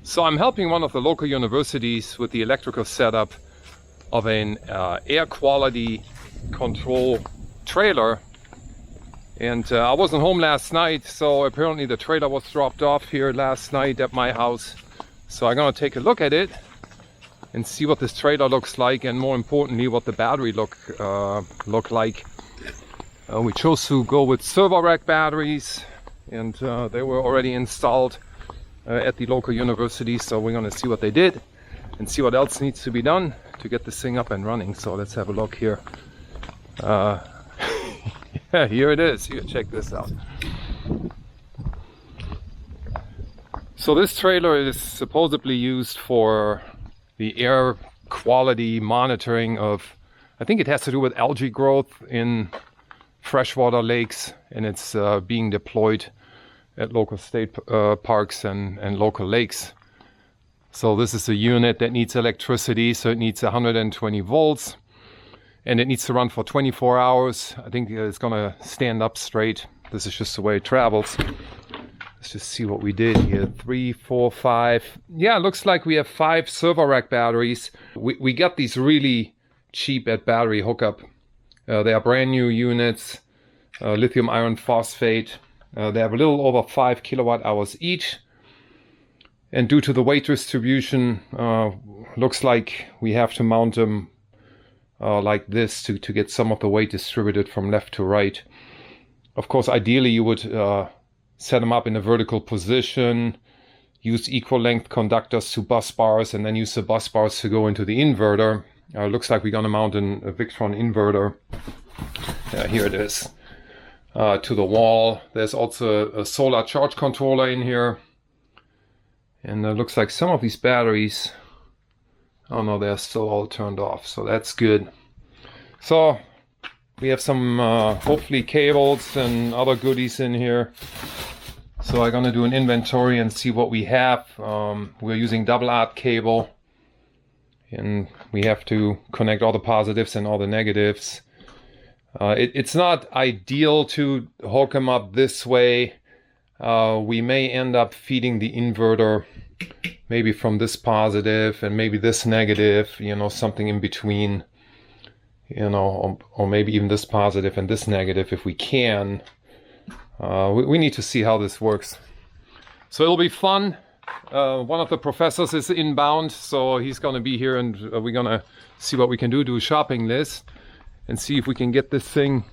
So I'm helping one of the local universities with the electrical setup of an air quality control trailer. And I wasn't home last night, so apparently the trailer was dropped off here last night at my house. So I'm gonna take a look at it and see what this trailer looks like, and more importantly what the battery look like. We chose to go with server rack batteries, and they were already installed at the local university, so we're gonna see what they did and see what else needs to be done to get this thing up and running. So let's have a look here. Yeah, here it is. Here, check this out. So this trailer is supposedly used for the air quality monitoring of, I think it has to do with algae growth in freshwater lakes, and it's being deployed at local state parks and local lakes. So this is a unit that needs electricity, so it needs 120 volts, and it needs to run for 24 hours. I think it's gonna stand up straight. This is just the way it travels. Let's just see what we did here. 3, 4, 5. Yeah, it looks like we have 5 server rack batteries. We got these really cheap at battery hookup. They are brand new units, lithium iron phosphate. They have a little over 5 kilowatt hours each. And due to the weight distribution, looks like we have to mount them like this to get some of the weight distributed from left to right. Of course, ideally you would set them up in a vertical position, use equal length conductors to bus bars, and then use the bus bars to go into the inverter. Looks like we're gonna mount a Victron inverter. Here it is, to the wall. There's also a solar charge controller in here. And it looks like some of these batteries, oh no, they're still all turned off, so that's good. So we have some hopefully cables and other goodies in here. So I'm gonna do an inventory and see what we have. We're using double aught cable, and we have to connect all the positives and all the negatives. It's not ideal to hook them up this way. We may end up feeding the inverter maybe from this positive and maybe this negative, you know, something in between, you know, or maybe even this positive and this negative if we can. We need to see how this works. So it'll be fun. One of the professors is inbound, so he's gonna be here, and we're gonna see what we can do a shopping list and see if we can get this thing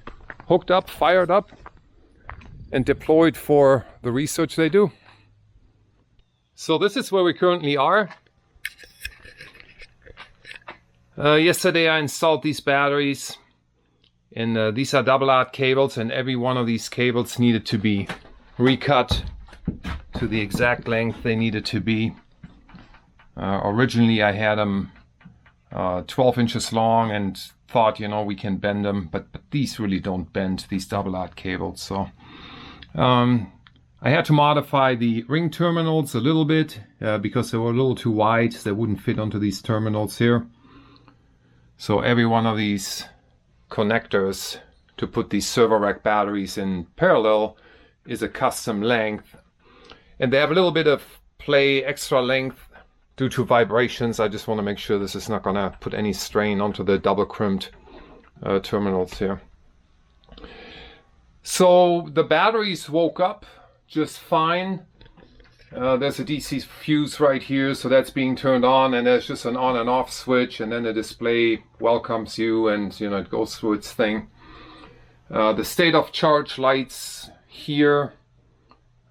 hooked up, fired up, and deployed for the research they do. So this is where we currently are. Yesterday I installed these batteries, and these are double aught cables, and every one of these cables needed to be recut to the exact length they needed to be. Originally I had them 12 inches long and thought, you know, we can bend them, but these really don't bend, these double aught cables. So I had to modify the ring terminals a little bit because they were a little too wide. They wouldn't fit onto these terminals here. So every one of these connectors to put these server rack batteries in parallel is a custom length. And they have a little bit of play, extra length due to vibrations. I just want to make sure this is not going to put any strain onto the double crimped terminals here. So the batteries woke up just fine. There's a DC fuse right here, so that's being turned on, and there's just an on and off switch, and then the display welcomes you, and you know, it goes through its thing. The state of charge lights here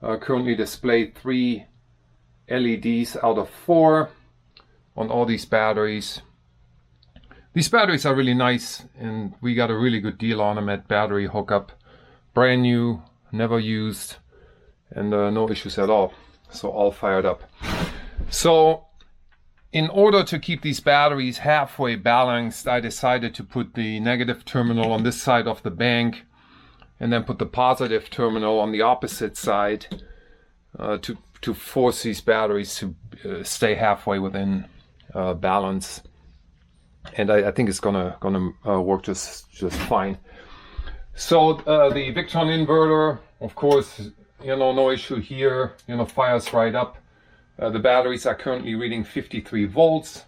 currently display 3 LEDs out of 4 on all these batteries. These batteries are really nice, and we got a really good deal on them at battery hookup. Brand new, never used, and no issues at all. So all fired up. So in order to keep these batteries halfway balanced, I decided to put the negative terminal on this side of the bank, and then put the positive terminal on the opposite side to force these batteries to stay halfway within balance. And I think it's gonna work just fine. So the Victron inverter, of course, you know, no issue here, you know, fires right up. The batteries are currently reading 53 volts.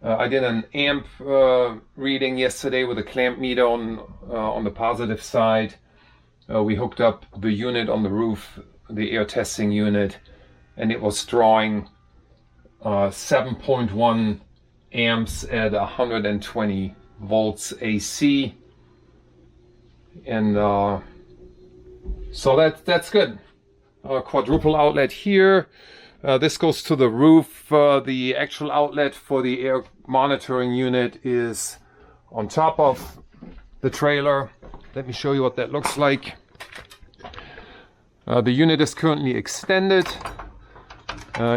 I did an amp reading yesterday with a clamp meter on the positive side. We hooked up the unit on the roof, the air testing unit, and it was drawing 7.1 amps at 120 volts AC. And so that's good. Quadruple outlet here. This goes to the roof. The actual outlet for the air monitoring unit is on top of the trailer. Let me show you what that looks like. The unit is currently extended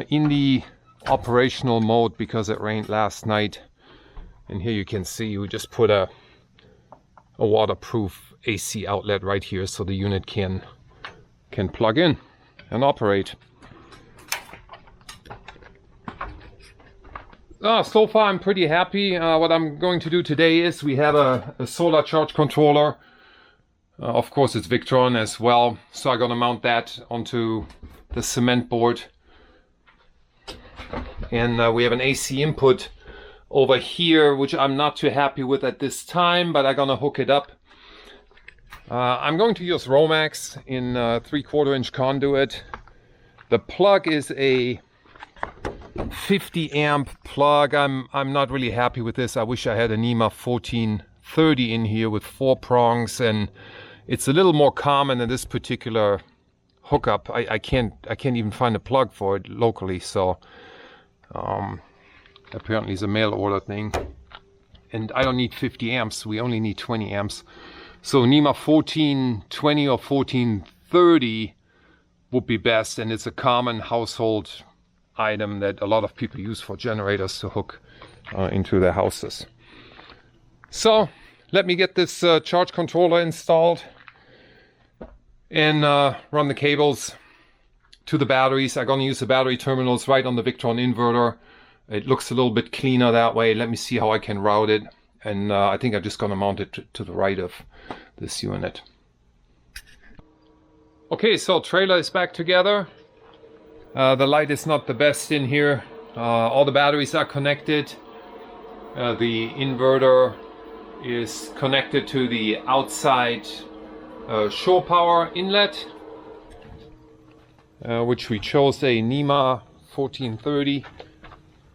in the operational mode because it rained last night. And here you can see we just put a waterproof AC outlet right here so the unit can plug in and operate. So far I'm pretty happy. What I'm going to do today is we have a solar charge controller. Of course it's Victron as well, so I'm gonna mount that onto the cement board. And we have an AC input over here, which I'm not too happy with at this time, but I'm gonna hook it up. I'm going to use Romax in 3/4 inch conduit. The plug is a 50 amp plug. I'm not really happy with this. I wish I had a NEMA 1430 in here with 4 prongs, and it's a little more common than this particular hookup. I can't even find a plug for it locally, so apparently it's a mail order thing. And I don't need 50 amps, we only need 20 amps. So NEMA 1420 or 1430 would be best, and it's a common household item that a lot of people use for generators to hook into their houses. So let me get this charge controller installed and run the cables to the batteries. I'm going to use the battery terminals right on the Victron inverter. It looks a little bit cleaner that way. Let me see how I can route it. And I think I'm just going to mount it to the right of this unit. Okay, so trailer is back together. The light is not the best in here. All the batteries are connected. The inverter is connected to the outside shore power inlet, which we chose a NEMA 1430,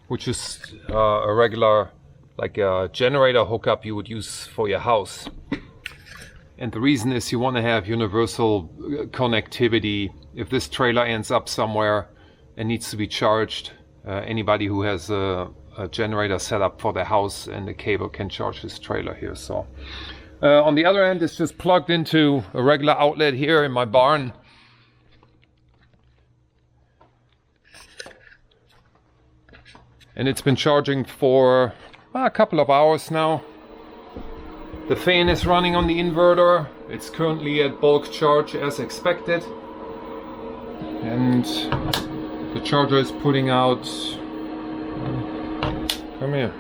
which is a regular, like a generator hookup you would use for your house. And the reason is you want to have universal connectivity. If this trailer ends up somewhere and needs to be charged, anybody who has a generator set up for their house and the cable can charge this trailer here. So on the other end, it's just plugged into a regular outlet here in my barn. And it's been charging for a couple of hours now. The fan is running on the inverter. It's currently at bulk charge as expected. And the charger is putting out, come here,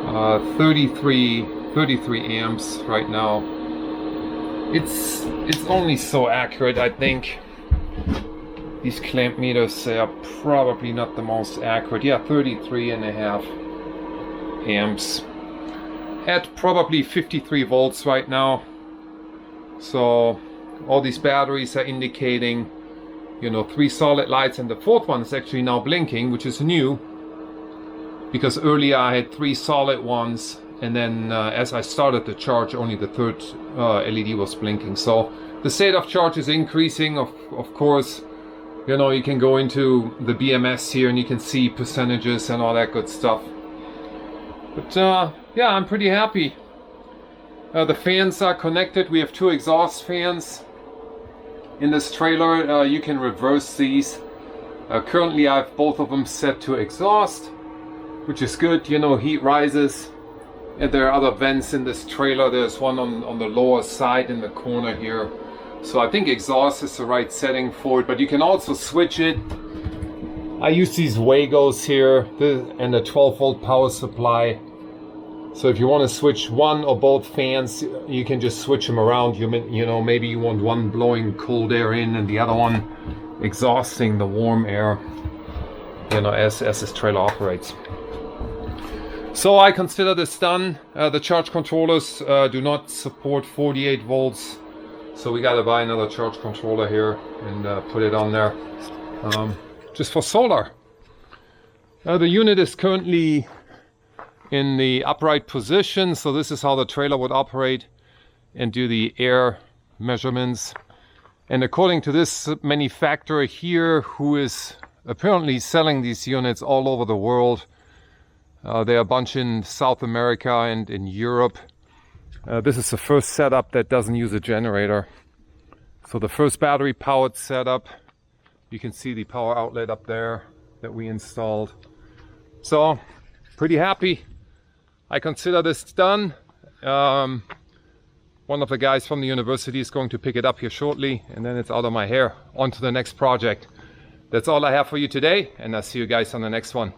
uh, 33 amps right now. It's only so accurate, I think. These clamp meters are probably not the most accurate. Yeah, 33.5 amps at probably 53 volts right now. So all these batteries are indicating, you know, 3 solid lights, and the 4th one is actually now blinking, which is new, because earlier I had 3 solid ones, and then as I started the charge, only the 3rd LED was blinking. So the state of charge is increasing. Of course, you know, you can go into the BMS here and you can see percentages and all that good stuff. But yeah, I'm pretty happy. The fans are connected. We have 2 exhaust fans in this trailer. You can reverse these. Currently I have both of them set to exhaust, which is good. You know, heat rises. And there are other vents in this trailer. There's one on the lower side in the corner here. So I think exhaust is the right setting for it, but you can also switch it. I use these Wagos here and a 12 volt power supply. So if you want to switch one or both fans, you can just switch them around. You know, maybe you want one blowing cold air in and the other one exhausting the warm air, you know, as this trailer operates. So I consider this done. The charge controllers do not support 48 volts. So we got to buy another charge controller here and put it on there just for solar. The unit is currently in the upright position. So this is how the trailer would operate and do the air measurements. And according to this manufacturer here, who is apparently selling these units all over the world, there are a bunch in South America and in Europe. This is the first setup that doesn't use a generator. So the first battery powered setup, you can see the power outlet up there that we installed. So pretty happy. I consider this done. One of the guys from the university is going to pick it up here shortly, and then it's out of my hair. On to the next project. That's all I have for you today, and I'll see you guys on the next one.